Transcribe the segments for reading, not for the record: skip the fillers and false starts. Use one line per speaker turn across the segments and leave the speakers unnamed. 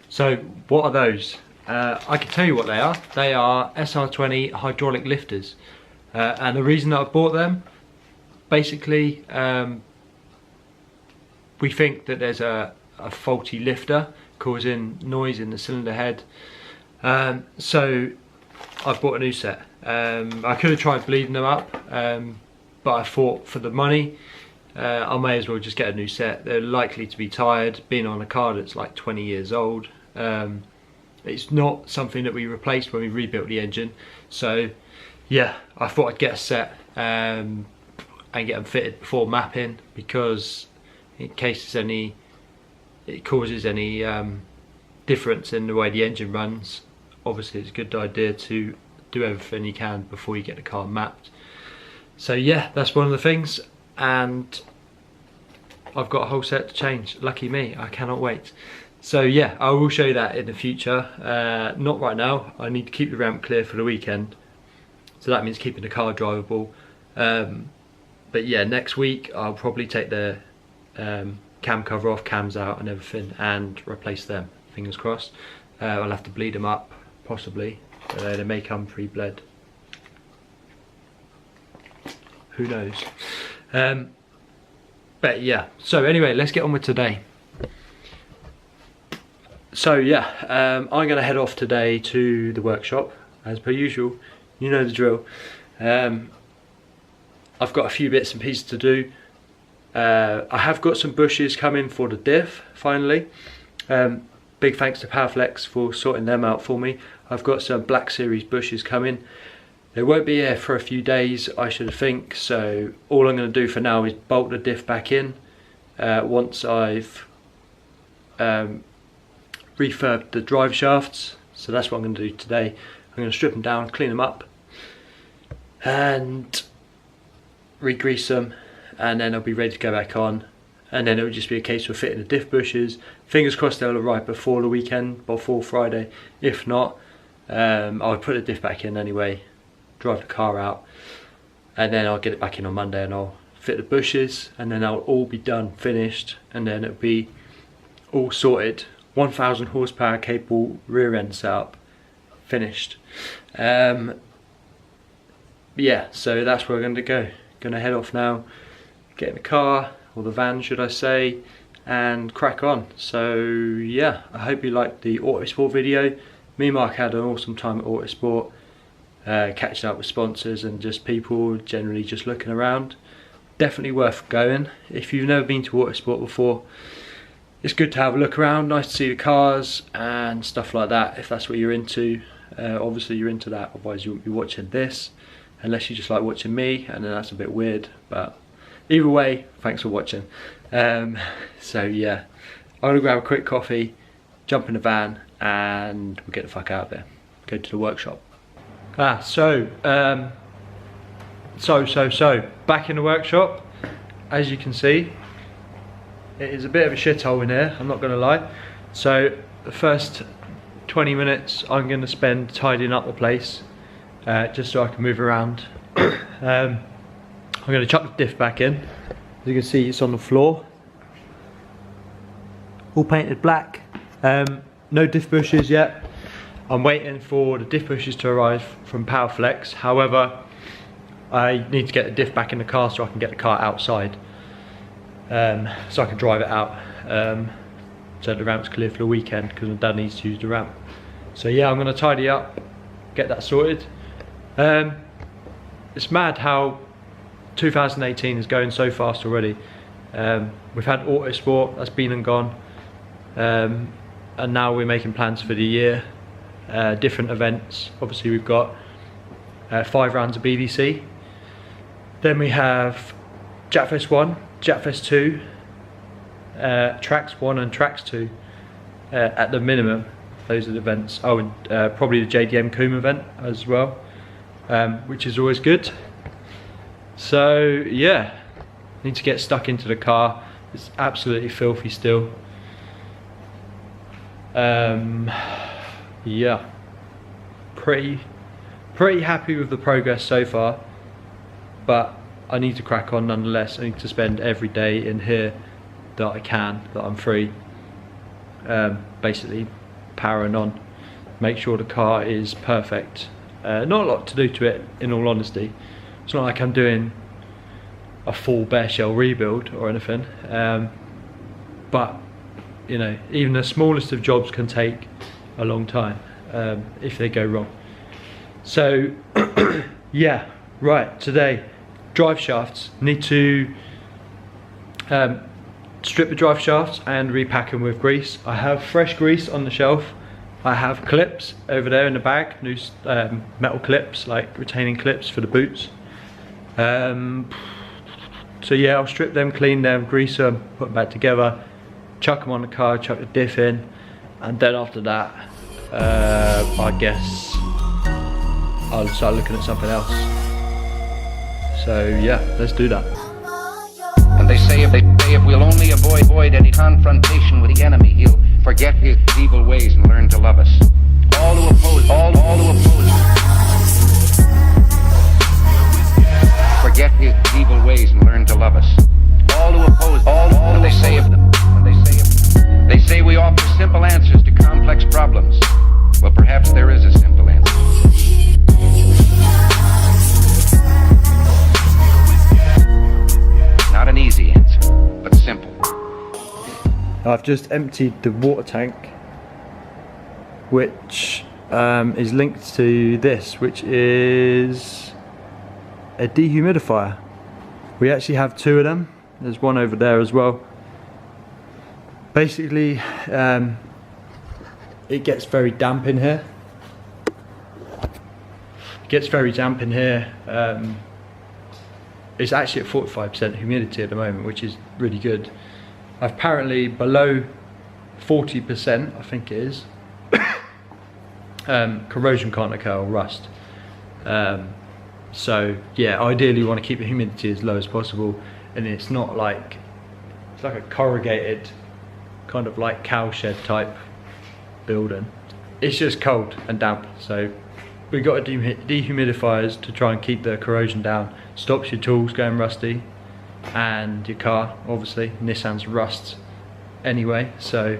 So what are those? I can tell you what they are. They are SR20 hydraulic lifters. And the reason that I bought them, basically, we think that there's a faulty lifter causing noise in the cylinder head. So I've bought a new set. I could have tried bleeding them up, but I thought for the money, I may as well just get a new set. They're likely to be tired, being on a car that's like 20 years old. It's not something that we replaced when we rebuilt the engine. So yeah, I thought I'd get a set and get them fitted before mapping, because in case it causes any difference in the way the engine runs, obviously it's a good idea to do everything you can before you get the car mapped. So yeah, that's one of the things, and I've got a whole set to change. Lucky me, I cannot wait. So yeah, I will show you that in the future. Not right now. I need to keep the ramp clear for the weekend, so that means keeping the car drivable. But yeah, next week I'll probably take the cam cover off, cams out and everything, and replace them, fingers crossed. I'll have to bleed them up, possibly. They may come pre-bled. Who knows? But yeah, so anyway, let's get on with today. So yeah, I'm going to head off today to the workshop, as per usual. You know the drill. I've got a few bits and pieces to do. I have got some bushes coming for the diff, finally. Big thanks to Powerflex for sorting them out for me. I've got some Black Series bushes coming. They won't be here for a few days, I should think, so all I'm going to do for now is bolt the diff back in once I've refurbed the drive shafts. So that's what I'm going to do today. I'm going to strip them down, clean them up, and re-grease them, and then I'll be ready to go back on. And then it will just be a case of fitting the diff bushes. Fingers crossed they'll arrive before the weekend, before Friday. If not, I'll put the diff back in anyway, drive the car out, and then I'll get it back in on Monday and I'll fit the bushes, and then they'll all be done, finished, and then it'll be all sorted. 1000 horsepower capable rear end setup, finished. Yeah, so that's where we're going to go. Gonna head off now, get in the car, or the van should I say, and crack on. So yeah, I hope you liked the Autosport video. Me and Mark had an awesome time at Autosport, catching up with sponsors and just people generally just looking around. Definitely worth going. If you've never been to Autosport before, it's good to have a look around, nice to see the cars and stuff like that, if that's what you're into. Obviously you're into that, otherwise you'll be watching this, unless you just like watching me, and then that's a bit weird. But either way, thanks for watching. So yeah, I'm gonna grab a quick coffee, jump in the van, and we'll get the fuck out of there, go to the workshop. So back in the workshop. As you can see, it is a bit of a shithole in here, I'm not gonna lie. So the first 20 minutes I'm gonna spend tidying up the place, just so I can move around. I'm gonna chuck the diff back in. As you can see, it's on the floor, all painted black. No diff bushes yet. I'm waiting for the diff bushes to arrive from Powerflex. However, I need to get the diff back in the car so I can get the car outside, so I can drive it out, so the ramp's clear for the weekend, because my dad needs to use the ramp. So yeah, I'm going to tidy up, get that sorted. It's mad how 2018 is going so fast already. We've had Autosport, that's been and gone, and now we're making plans for the year. Different events. Obviously we've got 5 rounds of BDC, then we have Japfest 1, Japfest 2, Tracks 1 and Tracks 2 at the minimum. Those are the events. Oh, and probably the JDM Coombe event as well, which is always good. So yeah, need to get stuck into the car. It's absolutely filthy still. Yeah, pretty happy with the progress so far, but I need to crack on nonetheless. I need to spend every day in here that I can, that I'm free, basically powering on. Make sure the car is perfect. Not a lot to do to it, in all honesty. It's not like I'm doing a full bare shell rebuild or anything, but you know, even the smallest of jobs can take a long time if they go wrong. So yeah, right, today, drive shafts. Need to strip the drive shafts and repack them with grease. I have fresh grease on the shelf. I have clips over there in the bag, new metal clips, like retaining clips for the boots. So yeah, I'll strip them, clean them, grease them, put them back together, chuck them on the car, chuck the diff in, and then after that, I guess I'll start looking at something else. So yeah, let's do that.
And they say if we'll only avoid any confrontation with the enemy, he'll forget his evil ways and learn to love us. All who oppose, all who oppose, forget his evil ways and learn to love us. All who oppose, all they say of them. They say we offer simple answers to complex problems. Well, perhaps there is a simple answer. Not an easy answer, but simple.
I've just emptied the water tank, which is linked to this, which is a dehumidifier. We actually have two of them. There's one over there as well. Basically, it gets very damp in here. It gets very damp in here. It's actually at 45% humidity at the moment, which is really good. Apparently below 40%, I think it is, corrosion can't occur or rust. So yeah, ideally you want to keep the humidity as low as possible, and it's not like, it's like a corrugated kind of like cowshed type building. It's just cold and damp, so we got dehumidifiers to try and keep the corrosion down. Stops your tools going rusty, and your car, obviously Nissan's rust anyway. So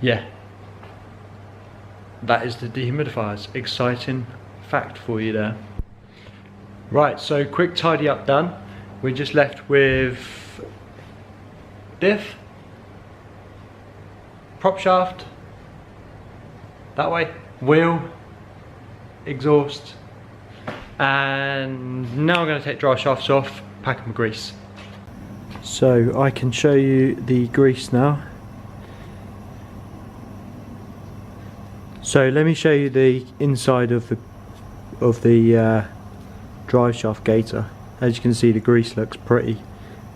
yeah, that is the dehumidifiers. Exciting fact for you there. Right, so quick tidy up done. We're just left with diff, prop shaft, that way, wheel, exhaust, and now I'm going to take drive shafts off, pack them with grease. So I can show you the grease now. So let me show you the inside of the drive shaft gaiter. As you can see, the grease looks pretty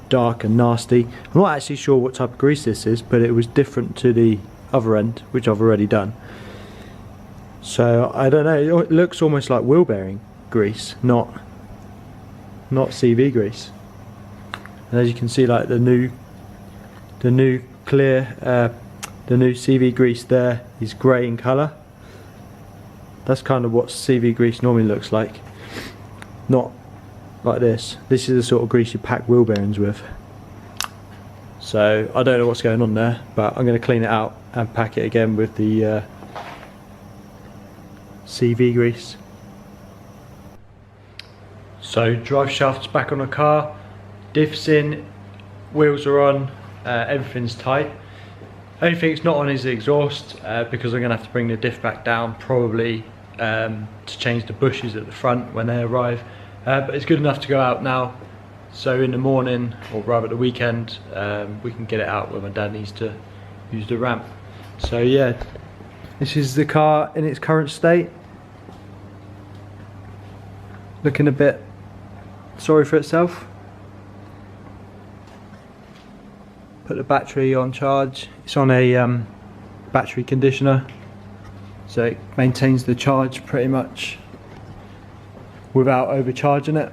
dark and nasty. I'm not actually sure what type of grease this is, but it was different to the other end, which I've already done. So I don't know, it looks almost like wheel bearing grease, not CV grease. And as you can see, like the new CV grease there is grey in colour. That's kind of what CV grease normally looks like, not like this. This is the sort of grease you pack wheel bearings with. So I don't know what's going on there, but I'm going to clean it out and pack it again with the CV grease. So drive shaft's back on the car, diff's in, wheels are on, everything's tight. Only thing it's not on is the exhaust, because I'm going to have to bring the diff back down probably to change the bushes at the front when they arrive. But it's good enough to go out now, so in the morning, or rather the weekend, we can get it out when my dad needs to use the ramp. So yeah, this is the car in its current state. Looking a bit sorry for itself. Put the battery on charge. It's on a battery conditioner, so it maintains the charge pretty much without overcharging it.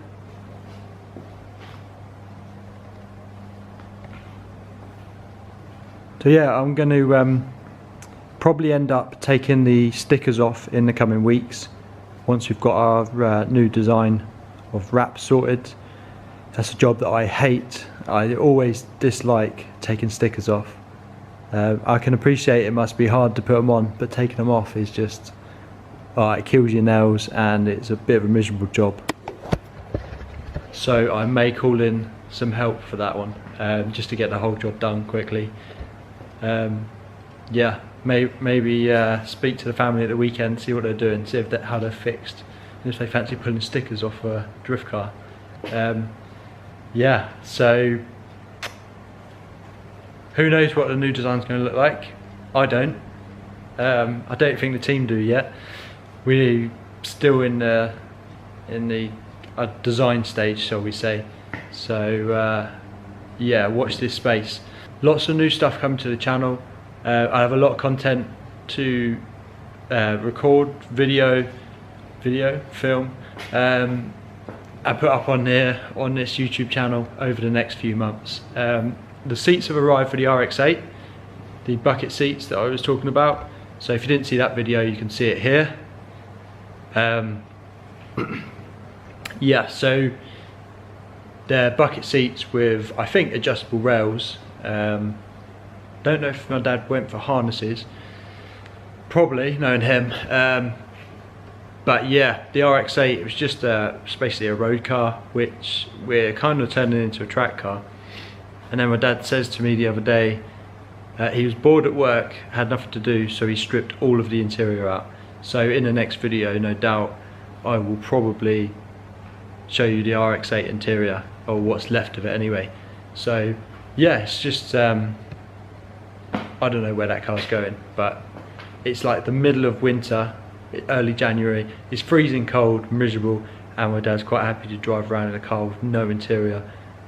So yeah, I'm going to probably end up taking the stickers off in the coming weeks once we've got our new design of wrap sorted. That's a job that I hate. I always dislike taking stickers off. I can appreciate it must be hard to put them on, but taking them off is just, it kills your nails and it's a bit of a miserable job. So I may call in some help for that one, just to get the whole job done quickly. Yeah, maybe speak to the family at the weekend, see what they're doing, see if how they're fixed, and if they fancy pulling stickers off a drift car. Yeah, so who knows what the new design's going to look like? I don't. I don't think the team do yet. We're still in the design stage, shall we say. So yeah, watch this space. Lots of new stuff coming to the channel. I have a lot of content to record, video, film, and put up on here on this YouTube channel over the next few months. The seats have arrived for the RX-8, the bucket seats that I was talking about. So if you didn't see that video, you can see it here. Yeah, so they're bucket seats with, I think, adjustable rails. Don't know if my dad went for harnesses, probably, knowing him. But yeah, the RX-8, it was just basically a road car, which we're kind of turning into a track car. And then my dad says to me the other day, he was bored at work, had nothing to do, so he stripped all of the interior out. So in the next video, no doubt, I will probably show you the RX-8 interior, or what's left of it anyway. So yeah, it's just, I don't know where that car's going, but it's like the middle of winter, early January, it's freezing cold, miserable, and my dad's quite happy to drive around in a car with no interior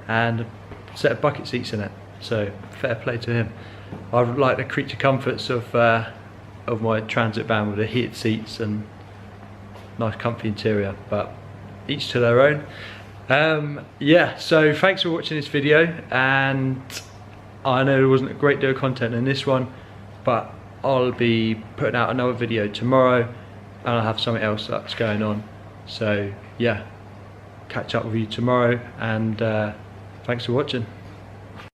and a set of bucket seats in it. So fair play to him. I like the creature comforts of my transit van with the heated seats and nice comfy interior, but each to their own. Yeah, so thanks for watching this video, and I know there wasn't a great deal of content in this one, but I'll be putting out another video tomorrow, and I'll have something else that's going on. So yeah, catch up with you tomorrow, and thanks for watching.